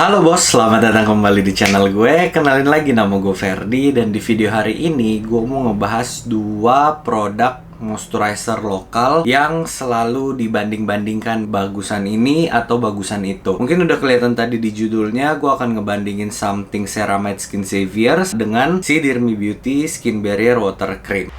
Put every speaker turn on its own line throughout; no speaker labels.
Halo bos, selamat datang kembali di channel gue. Kenalin lagi, nama gue Ferdi. Dan di video hari ini gue mau ngebahas dua produk moisturizer lokal yang selalu dibanding-bandingkan bagusan ini atau bagusan itu. Mungkin udah kelihatan tadi di judulnya, gue akan ngebandingin Something Ceramide Skin Savior dengan si Dirmi Beauty Skin Barrier Water Cream.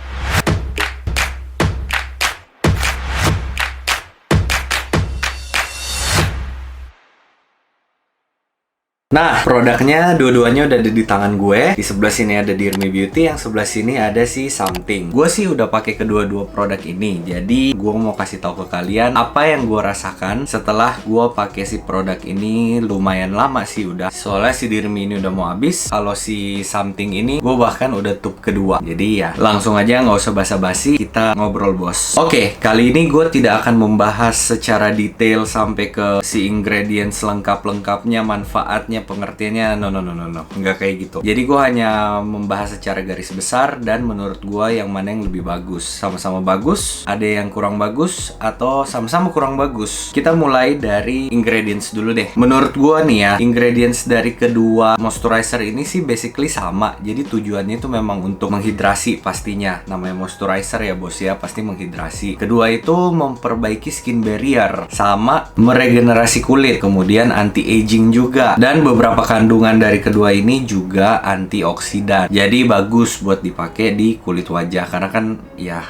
Nah, produknya dua-duanya udah ada di tangan gue. Di sebelah sini ada Dirmi Beauty, yang sebelah sini ada si Something. Gue sih udah pakai kedua-dua produk ini. Jadi, gue mau kasih tahu ke kalian apa yang gue rasakan setelah gue pakai si produk ini. Lumayan lama sih udah. Soalnya si Dirmi ini udah mau habis. Kalau si Something ini, gue bahkan udah tube kedua. Jadi ya, langsung aja nggak usah basa-basi, kita ngobrol bos. Oke, kali ini gue tidak akan membahas secara detail sampai ke si ingredients lengkap-lengkapnya, manfaatnya, pengertiannya, no, nggak kayak gitu. Jadi gue hanya membahas secara garis besar dan menurut gue yang mana yang lebih bagus. Sama-sama bagus, ada yang kurang bagus, atau sama-sama kurang bagus. Kita mulai dari ingredients dulu deh. Menurut gue nih ya, ingredients dari kedua moisturizer ini sih basically sama. Jadi tujuannya itu memang untuk menghidrasi pastinya. Namanya moisturizer ya bos ya, pasti menghidrasi. Kedua itu memperbaiki skin barrier, sama meregenerasi kulit, kemudian anti-aging juga. Dan beberapa kandungan dari kedua ini juga antioksidan. Jadi bagus buat dipakai di kulit wajah karena kan ya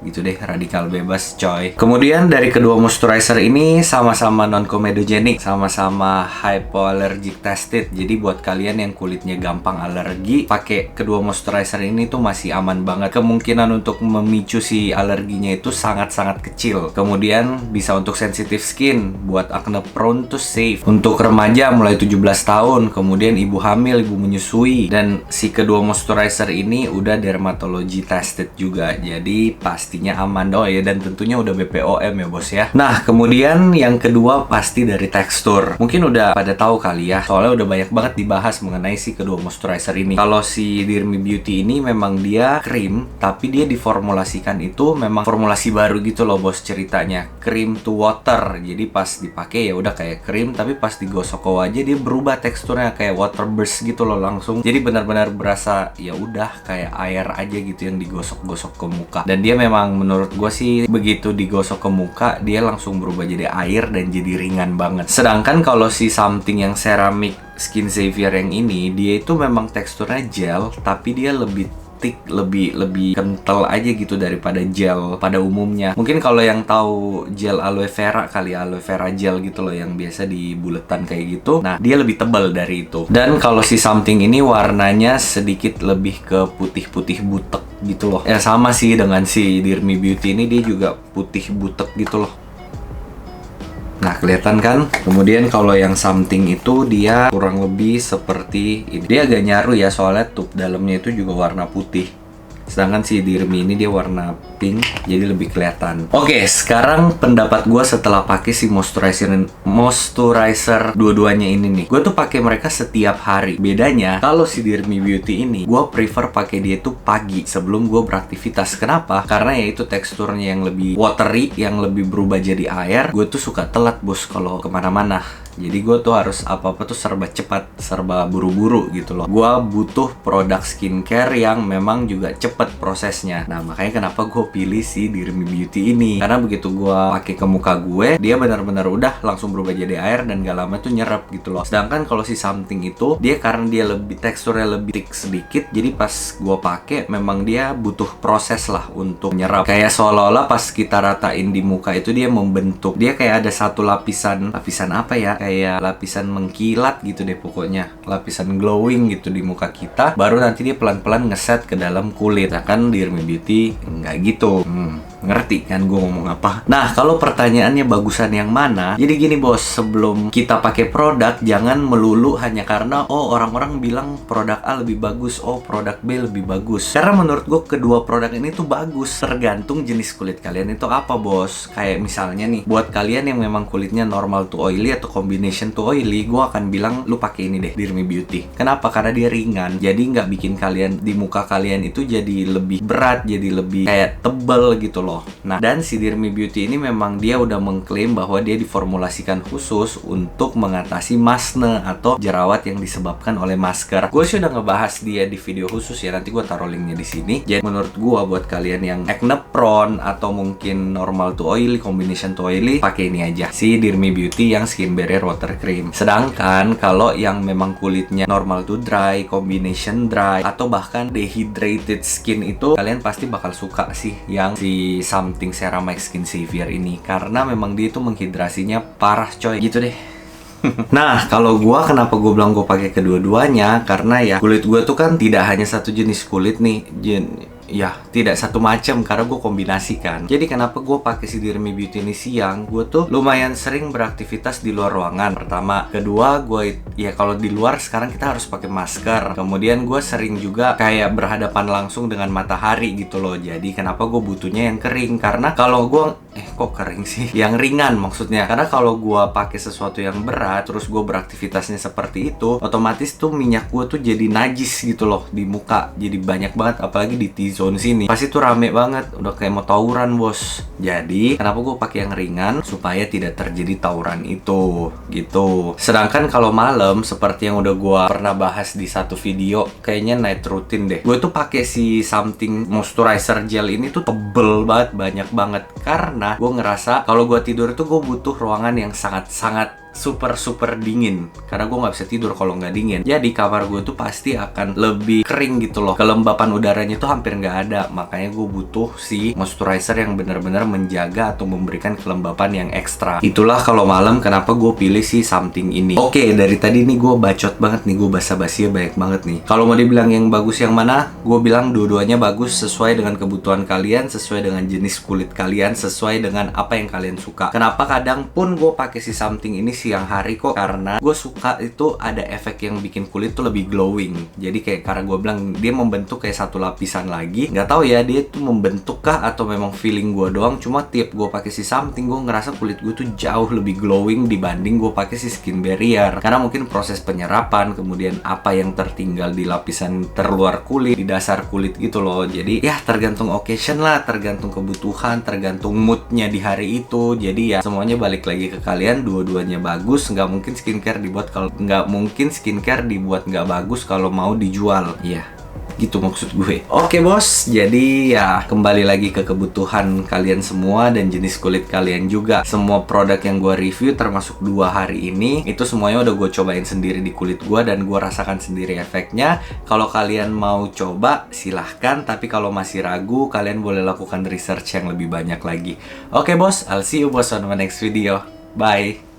gitu deh, radikal bebas coy. Kemudian dari kedua moisturizer ini sama-sama non-comedogenic, sama-sama hypoallergic tested. Jadi buat kalian yang kulitnya gampang alergi, pakai kedua moisturizer ini tuh masih aman banget. Kemungkinan untuk memicu si alerginya itu sangat-sangat kecil. Kemudian bisa untuk sensitive skin, buat acne prone tuh safe. Untuk remaja mulai 17 tahun, kemudian ibu hamil, ibu menyusui. Dan si kedua moisturizer ini udah dermatology tested juga. Jadi pastinya aman dong ya, dan tentunya udah BPOM ya bos ya. Nah, kemudian yang kedua pasti dari tekstur. Mungkin udah pada tahu kali ya, soalnya udah banyak banget dibahas mengenai si kedua moisturizer ini. Kalau si Dirmi Beauty ini memang dia krim, tapi dia diformulasikan itu memang formulasi baru gitu loh bos ceritanya. Cream to water. Jadi pas dipakai ya udah kayak krim, tapi pas digosok ke wajah dia berubah teksturnya kayak water burst gitu loh langsung. Jadi benar-benar berasa ya udah kayak air aja gitu yang digosok-gosok ke muka. Dan dia memang menurut gue sih begitu digosok ke muka dia langsung berubah jadi air dan jadi ringan banget. Sedangkan kalau si Something yang ceramic skin savior yang ini, dia itu memang teksturnya gel tapi dia lebih thick, lebih kental aja gitu daripada gel pada umumnya. Mungkin kalau yang tahu gel aloe vera kali ya, aloe vera gel gitu loh yang biasa di buletan kayak gitu. Nah, dia lebih tebal dari itu. Dan kalau si Something ini warnanya sedikit lebih ke putih-putih butek gitu loh. Ya sama sih dengan si Dirmi Beauty ini, dia juga putih butek gitu loh. Nah, kelihatan kan? Kemudian kalau yang Something itu dia kurang lebih seperti ini. Dia agak nyaru ya, soalnya tube dalamnya itu juga warna putih. Sedangkan si Dirmi ini dia warna pink, jadi lebih kelihatan. Oke, sekarang pendapat gue setelah pakai si moisturizer dua-duanya ini nih. Gue tuh pakai mereka setiap hari. Bedanya, kalau si Dirmi Beauty ini, gue prefer pakai dia tuh pagi sebelum gue beraktivitas. Kenapa? Karena ya itu teksturnya yang lebih watery, yang lebih berubah jadi air. Gue tuh suka telat bos kalau kemana-mana. Jadi gue tuh harus apa-apa tuh serba cepat, serba buru-buru gitu loh. Gue butuh produk skincare yang memang juga cepet prosesnya. Nah, makanya kenapa gue pilih si Dirmi Beauty ini. Karena begitu gue pakai ke muka gue, dia benar-benar udah langsung berubah jadi air dan gak lama tuh nyerap gitu loh. Sedangkan kalau si Something itu, dia karena dia lebih teksturnya lebih thick sedikit, jadi pas gue pakai memang dia butuh proses lah untuk nyerap. Kayak seolah-olah pas kita ratain di muka itu dia membentuk. Dia kayak ada satu lapisan apa ya? Kayak lapisan mengkilat gitu deh pokoknya, lapisan glowing gitu di muka kita, baru nanti dia pelan-pelan ngeset ke dalam kulit. Nah kan Dirmi Beauty nggak gitu. Ngerti kan gue ngomong apa? Nah, kalau pertanyaannya bagusan yang mana? Jadi gini bos, sebelum kita pakai produk, jangan melulu hanya karena oh orang-orang bilang produk A lebih bagus, oh produk B lebih bagus. Karena menurut gue kedua produk ini tuh bagus, tergantung jenis kulit kalian itu apa bos. Kayak misalnya nih, buat kalian yang memang kulitnya normal to oily atau combination to oily, gue akan bilang lu pakai ini deh, Dirmi Beauty. Kenapa? Karena dia ringan, jadi nggak bikin kalian di muka kalian itu jadi lebih berat, jadi lebih kayak tebel gitu loh. loh. Nah, dan si Dear Me Beauty ini memang dia udah mengklaim bahwa dia diformulasikan khusus untuk mengatasi masne atau jerawat yang disebabkan oleh masker. Gue sih udah ngebahas dia di video khusus ya, nanti gue taruh linknya di sini. Jadi menurut gue buat kalian yang acne prone atau mungkin normal to oily, combination to oily, pakai ini aja, si Dear Me Beauty yang Skin Barrier Water Cream. Sedangkan kalau yang memang kulitnya normal to dry, combination dry, atau bahkan dehydrated skin itu, kalian pasti bakal suka sih yang si Something Ceramide Skin Savior ini, karena memang dia itu menghidrasinya parah coy, gitu deh. Nah, kalau gua kenapa gua bilang gua pakai kedua-duanya, karena ya kulit gua tuh kan tidak hanya satu jenis kulit nih, ya tidak satu macam, karena gue kombinasikan. Jadi kenapa gue pakai si Dear Me Beauty ini siang, gue tuh lumayan sering beraktivitas di luar ruangan. Pertama, kedua gue ya kalau di luar sekarang kita harus pakai masker. Kemudian gue sering juga kayak berhadapan langsung dengan matahari gitu loh. Jadi kenapa gue butuhnya yang kering, karena kalau gue kok kering sih, yang ringan maksudnya. Karena kalau gue pakai sesuatu yang berat terus gue beraktivitasnya seperti itu, otomatis tuh minyak gue tuh jadi najis gitu loh di muka, jadi banyak banget, apalagi di T-zone sini pasti tuh rame banget, udah kayak mau tawuran bos. Jadi kenapa gue pakai yang ringan, supaya tidak terjadi tawuran itu gitu. Sedangkan kalau malam, seperti yang udah gue pernah bahas di satu video, kayaknya night routine deh, gue tuh pakai si Something Moisturizer Gel ini tuh tebel banget, banyak banget, karena gue ngerasa kalau gue tidur itu gue butuh ruangan yang sangat-sangat super dingin, karena gue nggak bisa tidur kalau nggak dingin. Jadi kamar gue tuh pasti akan lebih kering gitu loh, kelembapan udaranya tuh hampir nggak ada. Makanya gue butuh si moisturizer yang benar-benar menjaga atau memberikan kelembapan yang ekstra. Itulah kalau malam kenapa gue pilih si Something ini. Oke, dari tadi nih gue bacot banget nih, gue basa-basinya banyak banget nih. Kalau mau dibilang yang bagus yang mana, gue bilang dua-duanya bagus, sesuai dengan kebutuhan kalian, sesuai dengan jenis kulit kalian, sesuai dengan apa yang kalian suka. Kenapa kadang pun gue pakai si Something ini siang hari kok, karena gue suka itu ada efek yang bikin kulit tuh lebih glowing. Jadi kayak, karena gue bilang dia membentuk kayak satu lapisan lagi, nggak tahu ya dia tuh membentuk kah atau memang feeling gue doang. Cuma tiap gue pakai si Something, gue ngerasa kulit gue tuh jauh lebih glowing dibanding gue pakai si Skin Barrier, karena mungkin proses penyerapan, kemudian apa yang tertinggal di lapisan terluar kulit, di dasar kulit gitu loh. Jadi ya tergantung occasion lah, tergantung kebutuhan, tergantung moodnya di hari itu. Jadi ya semuanya balik lagi ke kalian, dua-duanya bagus. Nggak mungkin skincare dibuat nggak bagus kalau mau dijual. Iya, gitu maksud gue. Oke bos, jadi ya kembali lagi ke kebutuhan kalian semua dan jenis kulit kalian juga. Semua produk yang gue review termasuk 2 hari ini, itu semuanya udah gue cobain sendiri di kulit gue dan gue rasakan sendiri efeknya. Kalau kalian mau coba silahkan, tapi kalau masih ragu, kalian boleh lakukan research yang lebih banyak lagi. Oke bos, I'll see you bos on my next video. Bye.